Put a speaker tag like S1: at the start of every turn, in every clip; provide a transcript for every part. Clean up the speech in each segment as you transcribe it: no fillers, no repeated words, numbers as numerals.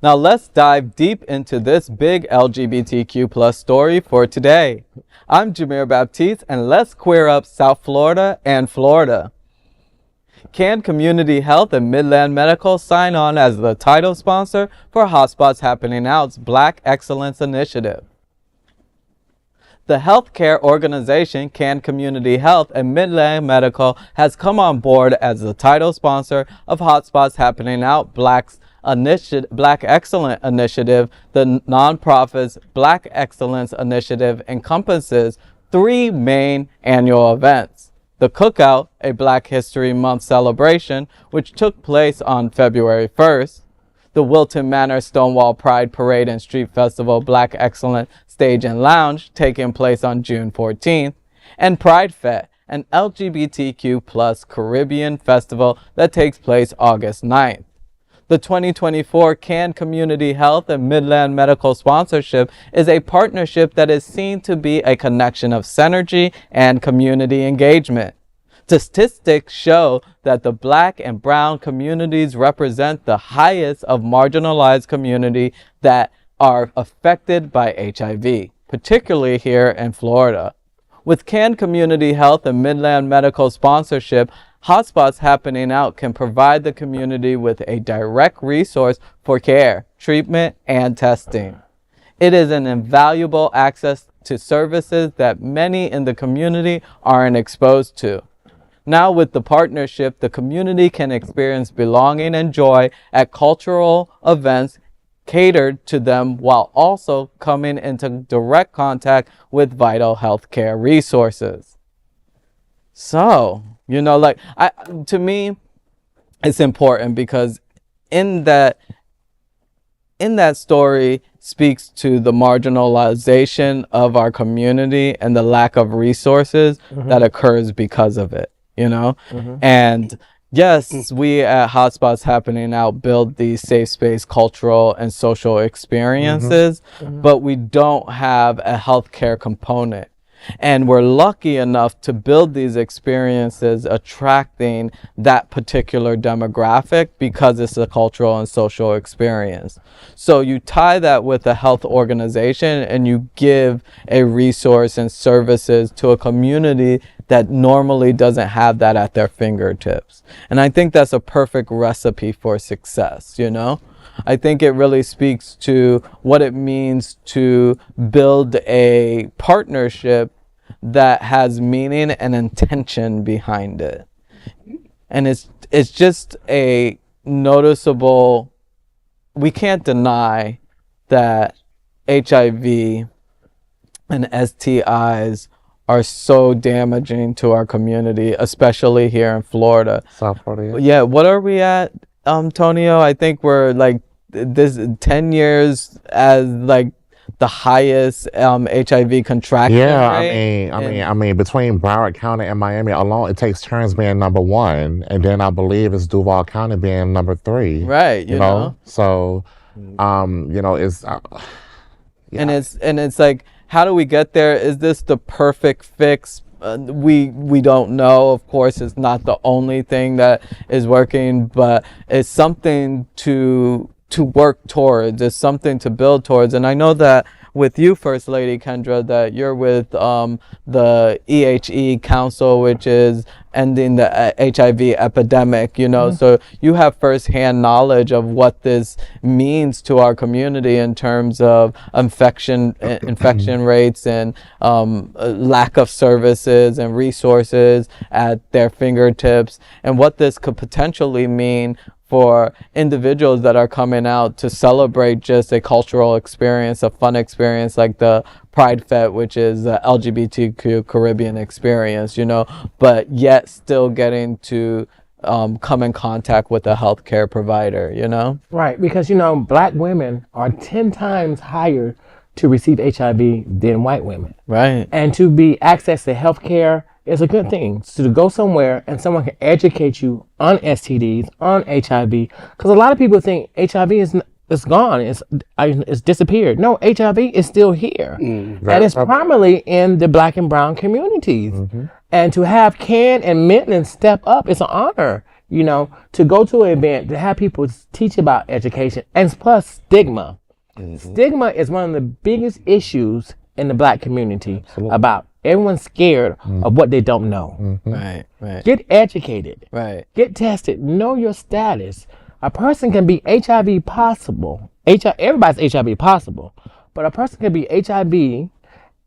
S1: Now let's dive deep into this big LGBTQ plus story for today. I'm Jameer Baptiste, and let's queer up South Florida and Florida. Can Community Health and Midland Medical sign on as the title sponsor for HOTspots Happening Out's Black Excellence Initiative? The healthcare organization Can Community Health and Midland Medical has come on board as the title sponsor of HOTspots Happening Out Black Excellence Initiative. The nonprofit's Black Excellence Initiative encompasses 3 main annual events. The Cookout, a Black History Month celebration, which took place on February 1st. The Wilton Manor Stonewall Pride Parade and Street Festival Black Excellence Stage and Lounge, taking place on June 14th. And Pride Fest, an LGBTQ plus Caribbean festival that takes place August 9th. The 2024 Can Community Health and Midland Medical sponsorship is a partnership that is seen to be a connection of synergy and community engagement. Statistics show that the Black and Brown communities represent the highest of marginalized communities that are affected by HIV, particularly here in Florida. With Can Community Health and Midland Medical sponsorship, HOTspots Happening Out can provide the community with a direct resource for care, treatment, and testing. It is an invaluable access to services that many in the community aren't exposed to. Now with the partnership, the community can experience belonging and joy at cultural events catered to them while also coming into direct contact with vital healthcare resources. So, to me, it's important because in that story speaks to the marginalization of our community and the lack of resources that occurs because of it, And yes, we at HOTspots Happening Out build these safe space cultural and social experiences, but we don't have a healthcare component. And we're lucky enough to build these experiences attracting that particular demographic because it's a cultural and social experience. So you tie that with a health organization and you give a resource and services to a community that normally doesn't have that at their fingertips. And I think that's a perfect recipe for success, I think it really speaks to what it means to build a partnership that has meaning and intention behind it. And it's just a noticeable, we can't deny that HIV and STIs are so damaging to our community, especially here in Florida.
S2: South Florida.
S1: Yeah, what are we at, Tonio? I think we're like this 10 years as like the highest HIV contraction rate.
S2: I mean, between Broward County and Miami alone, it takes turns being number 1, and then I believe it's Duval County being number 3.
S1: Right, you know.
S2: So, it's
S1: and it's like, how do we get there? Is this the perfect fix? We don't know. Of course, it's not the only thing that is working, but it's something to work towards. It's something to build towards. And I know that with you, First Lady Kendra, that you're with the EHE Council, which is ending the HIV epidemic, so you have firsthand knowledge of what this means to our community in terms of infection rates and lack of services and resources at their fingertips, and what this could potentially mean for individuals that are coming out to celebrate just a cultural experience, a fun experience like the Pride Fest, which is the LGBTQ Caribbean experience, but yet still getting to come in contact with a healthcare provider,
S3: Right, because, Black women are 10 times higher to receive HIV than white women.
S1: Right.
S3: And to be access to healthcare is a good thing. So to go somewhere and someone can educate you on STDs, on HIV, because a lot of people think HIV is gone, it's disappeared. No, HIV is still here, and it's primarily in the Black and Brown communities. And to have Can and Midland step up, it's an honor. You know, to go to an event, to have people teach about education, and plus stigma. Stigma is one of the biggest issues in the Black community about everyone's scared of what they don't know.
S1: Right, right.
S3: Get educated.
S1: Right.
S3: Get tested. Know your status. A person can be HIV possible. Everybody's HIV possible. But a person can be HIV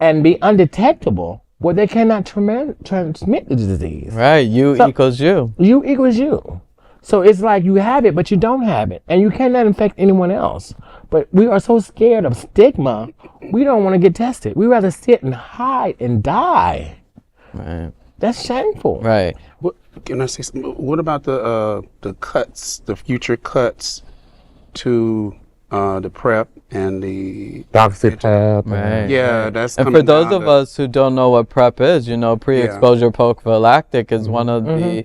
S3: and be undetectable where they cannot transmit the disease.
S1: Right. You equals you.
S3: You equals you. So it's like you have it, but you don't have it. And you cannot infect anyone else. But we are so scared of stigma, we don't want to get tested. We rather sit and hide and die.
S1: Right.
S3: That's shameful.
S1: Right.
S4: Can I say something? What about the cuts, the future cuts to the PrEP and the
S2: Doxypep.
S1: Right.
S4: Yeah, that's
S1: And
S4: coming
S1: for those
S4: down
S1: of us who don't know what PrEP is, you know, pre-exposure prophylactic is one of the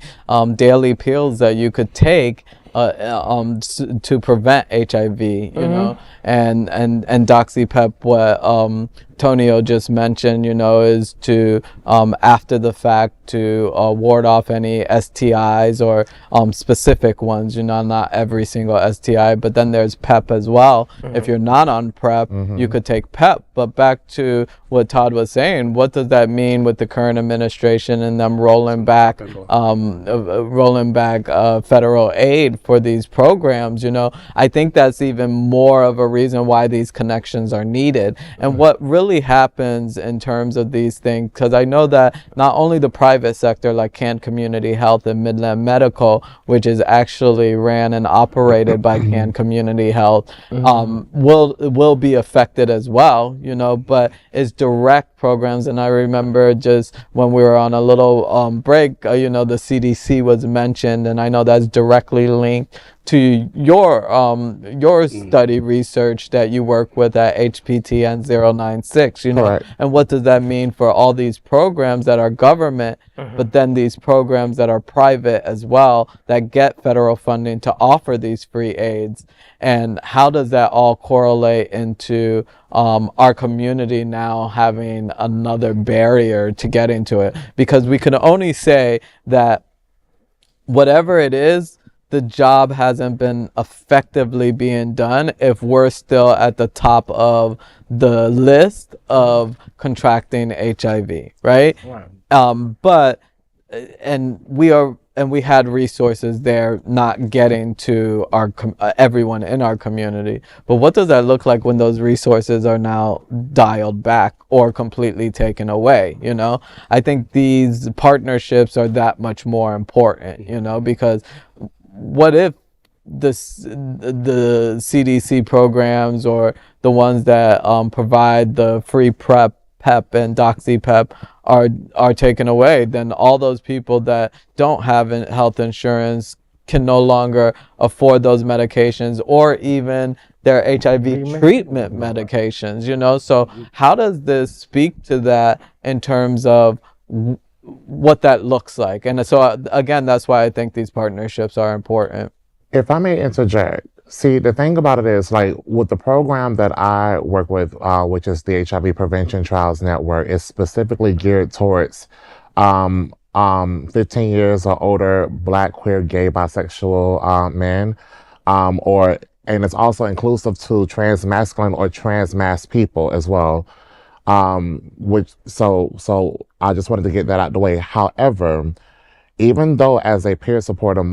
S1: daily pills that you could take to prevent HIV, you know, and Doxypep, what Tonio just mentioned, you know, is to after the fact to ward off any STIs or specific ones, you know, not every single STI, but then there's PEP as well. If you're not on PrEP, you could take PEP. But back to what Todd was saying, what does that mean with the current administration and them rolling back federal aid for these programs? You know, I think that's even more of a reason why these connections are needed. And what really happens in terms of these things, because I know that not only the private sector like Can Community Health and Midland Medical, which is actually ran and operated by Can Community Health, will be affected as well, you know, but it's direct programs. And I remember just when we were on a little break, you know, the CDC was mentioned, and I know that's directly linked to your study research that you work with at HPTN 096, you know.
S2: Correct.
S1: And what does that mean for all these programs that are government, but then these programs that are private as well that get federal funding to offer these free aids? And how does that all correlate into our community now having another barrier to get into it? Because we can only say that whatever it is, the job hasn't been effectively being done if we're still at the top of the list of contracting HIV, right? But we had resources there not getting to our everyone in our community. But what does that look like when those resources are now dialed back or completely taken away? You know, I think these partnerships are that much more important, you know, because what if the CDC programs or the ones that provide the free PrEP, PEP, and Doxypep are taken away? Then all those people that don't have health insurance can no longer afford those medications or even their HIV treatment medications, you know? So how does this speak to that in terms of what that looks like? And so again, that's why I think these partnerships are important.
S2: If I may interject, see, the thing about it is, like, with the program that I work with, which is the HIV Prevention Trials Network, is specifically geared towards 15 years or older Black, queer, gay, bisexual men, and it's also inclusive to transmasculine or transmass people as well. So I just wanted to get that out the way. However, even though as a peer supporter,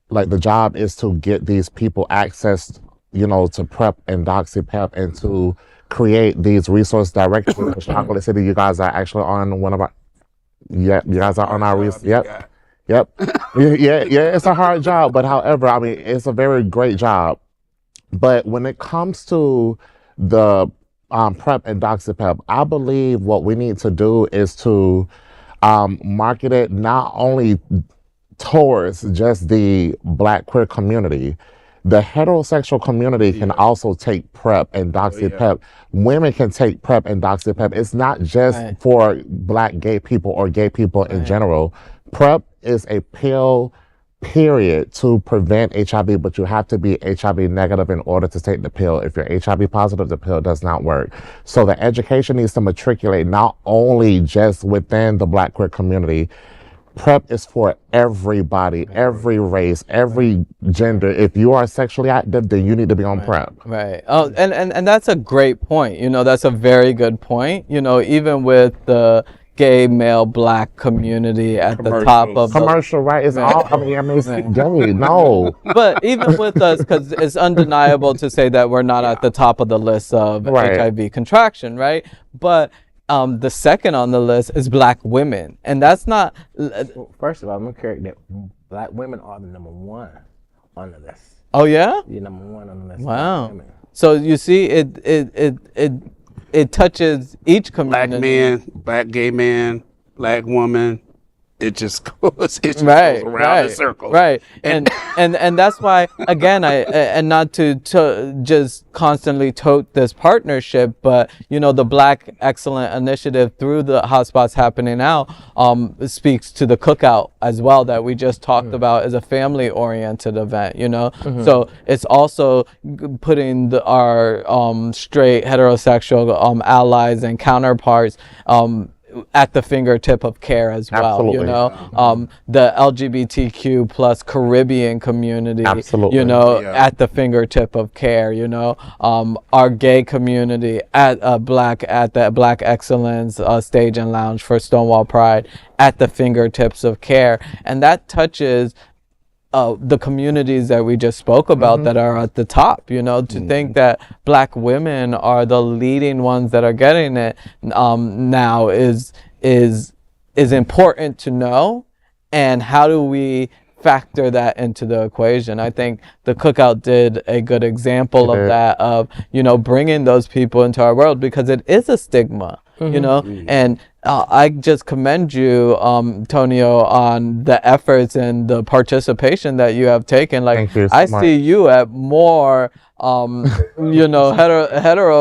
S2: the job is to get these people access, you know, to PrEP and Doxypep and to create these resource directories. Chocolate City, you guys are actually on one of our, you guys are on our, yep. Yeah, it's a hard job, but however, I mean, it's a very great job. But when it comes to the PrEP and Doxypep, I believe what we need to do is to market it not only towards just the Black queer community. The heterosexual community can also take PrEP and Doxypep. Women can take PrEP and Doxypep. It's not just for Black gay people or gay people in general. PrEP is a pill, period, to prevent HIV, but you have to be HIV negative in order to take the pill. If you're HIV positive, the pill does not work. So the education needs to matriculate not only just within the Black queer community. PrEP is for everybody, every race, every gender. If you are sexually active, then you need to be on PrEP.
S1: Right. Oh, and that's a great point. That's a very good point. Even with the gay male black community at the top of
S2: Commercial, right? It's all, it's gay. No.
S1: But even with us, because it's undeniable to say that we're not at the top of the list of HIV contraction, right? But the second on the list is black women, and that's not.
S3: Well, first of all, I'm gonna correct that. Black women are the number one on the list.
S1: Oh yeah.
S3: You're number one on the list.
S1: Wow. So you see, it touches each community.
S4: Black man, black gay man, black woman. It just goes. It just
S1: Right,
S4: goes around in circles.
S1: Right. And that's why, again, and not to just constantly tote this partnership, but the Black Excellent Initiative through the hotspots happening now speaks to the cookout as well that we just talked about as a family oriented event. So it's also putting our straight heterosexual allies and counterparts at the fingertip of care as well.
S2: Absolutely.
S1: The LGBTQ plus Caribbean community,
S2: Absolutely.
S1: at the fingertip of care. Our gay community at the Black Excellence Stage and Lounge for Stonewall Pride at the fingertips of care, and that touches the communities that we just spoke about that are at the top. To think that black women are the leading ones that are getting it now is important to know. And how do we factor that into the equation? I think the cookout did a good example of that, of bringing those people into our world, because it is a stigma. And I just commend you, Tonio, on the efforts and the participation that you have taken. Like, I see you at more, hetero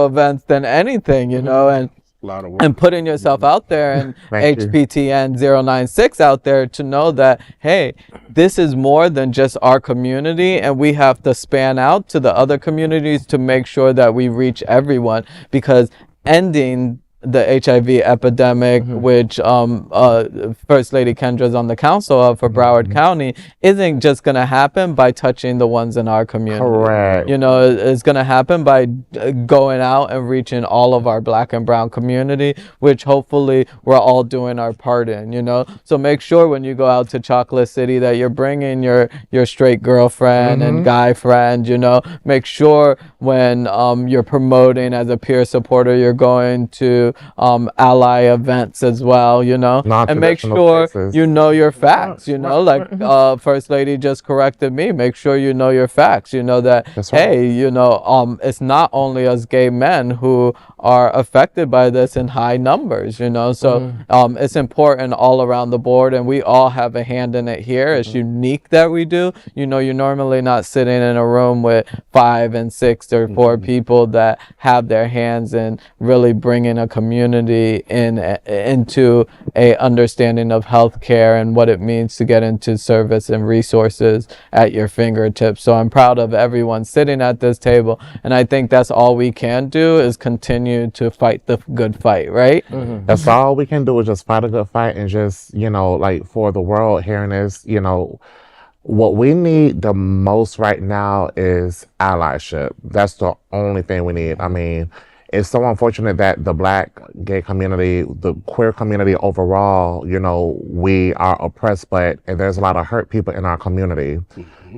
S1: events than anything, and
S4: A lot of work.
S1: and putting yourself out there, and HPTN 096 out there, to know that, hey, this is more than just our community, and we have to span out to the other communities to make sure that we reach everyone, because ending the HIV epidemic, which First Lady Kendra's on the council of for Broward County, isn't just going to happen by touching the ones in our community.
S2: Correct.
S1: It's going to happen by going out and reaching all of our black and brown community, which hopefully we're all doing our part in. So make sure when you go out to Chocolate City that you're bringing your straight girlfriend and guy friend. Make sure when you're promoting as a peer supporter, you're going to ally events as well, and make sure
S2: places.
S1: you know your facts, like First Lady just corrected me. Make sure you know your facts, that, hey, it's not only us gay men who are affected by this in high numbers, so it's important all around the board, and we all have a hand in it here. It's unique that we do. You're normally not sitting in a room with 5 and 6 or 4 people that have their hands in really bringing a community into a understanding of healthcare and what it means to get into service and resources at your fingertips. So I'm proud of everyone sitting at this table, and I think that's all we can do is continue to fight the good fight, right?
S2: That's all we can do, is just fight a good fight, and just for the world hearing this, what we need the most right now is allyship. That's the only thing we need. It's so unfortunate that the black gay community, the queer community overall, we are oppressed, and there's a lot of hurt people in our community.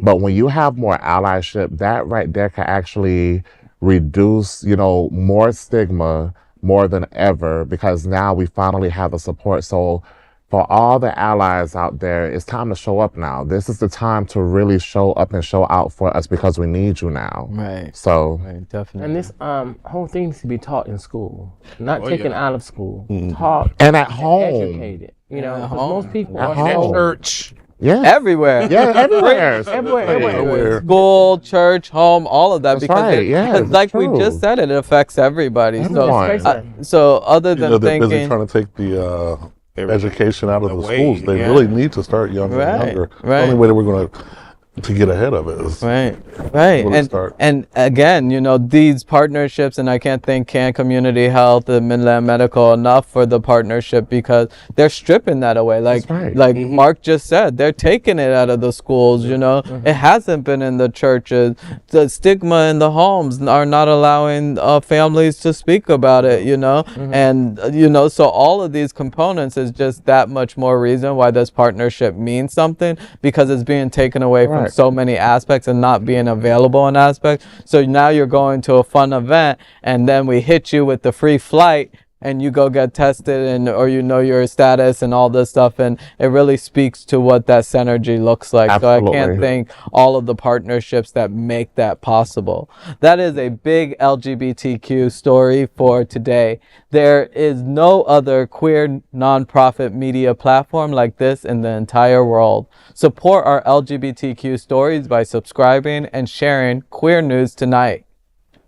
S2: But when you have more allyship, that right there can actually reduce, more stigma more than ever, because now we finally have the support. So for all the allies out there, it's time to show up now. This is the time to really show up and show out for us, because we need you now.
S1: Right.
S2: So,
S1: definitely.
S3: And this whole thing needs to be taught in school, not taken out of school. Taught
S2: and at home,
S3: educated. Because most people are
S2: home.
S3: home.
S4: Church.
S2: Yeah.
S1: Everywhere.
S2: Yeah, everywhere.
S3: Everywhere.
S1: School, church, home, all of that.
S2: That's right, yeah,
S1: like
S2: true.
S1: we just said, it affects everybody.
S2: Everyone.
S1: So other than
S5: they're busy
S1: thinking,
S5: trying to take the education out of the schools. They really need to start younger and younger.
S1: Right.
S5: The only way that we're going to to get ahead of it.
S1: Right.
S5: Where to
S1: And
S5: start.
S1: and again, these partnerships, and I can't thank Can Community Health and Midland Medical enough for the partnership, because they're stripping that away. Like
S2: right.
S1: Mark just said, they're taking it out of the schools. It hasn't been in the churches. The stigma in the homes are not allowing families to speak about it. And so all of these components is just that much more reason why this partnership means something, because it's being taken away from
S2: Right.
S1: so many aspects and not being available in aspects. So now you're going to a fun event, and then we hit you with the free flight, and you go get tested, or your status and all this stuff, and it really speaks to what that synergy looks like.
S2: Absolutely.
S1: So I can't thank all of the partnerships that make that possible. That is a big LGBTQ story for today. There is no other queer nonprofit media platform like this in the entire world. Support our LGBTQ stories by subscribing and sharing Queer News Tonight.